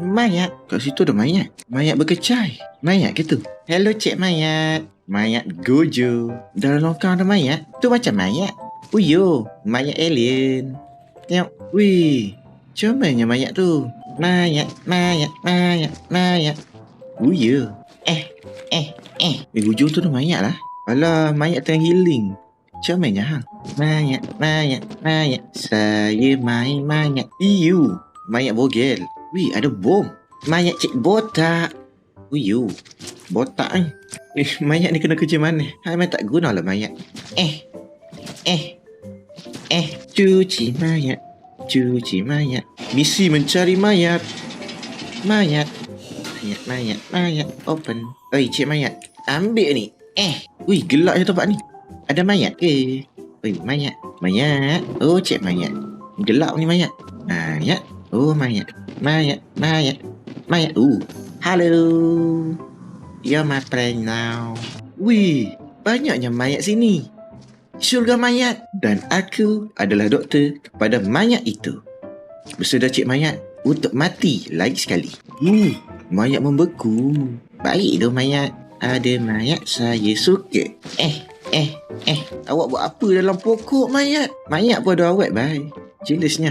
Mayat. Kat situ ada mayat. Mayat berkecai. Mayat ke tu? Hello Cik Mayat. Mayat Gojo. Dalam longkang ada mayat. Tu macam mayat. Uyo, mayat alien. Tengok. Wih, comelnya mayat tu. Mayat. Uyo. Hujung tu ada mayat lah. Alah, mayat tengah healing. Comelnya hang. Mayat. Saya main mayat. Iyu, mayat bogel. Wih, ada bom. Mayat Cik Botak. Uyu, botak ni. Mayat ni kena kerja mana? Memang tak guna lah mayat. Cuci mayat. Misi mencari mayat. Mayat. Open. Oi, Cik Mayat. Ambil ni. Wih, gelapnya tempat ni. Ada mayat ke? Oi, mayat. Oh, Cik Mayat. Gelap ni mayat. Mayat. Oh, mayat. Hello. You're my friend now. Wih, banyaknya mayat sini. Syurga mayat. Dan aku adalah doktor kepada mayat itu. Bersedia Cik Mayat untuk mati lagi sekali. Mayat membeku. Baik tu mayat. Ada mayat saya suka. Awak buat apa dalam pokok mayat? Mayat pun ada awet, bye. Jelasnya.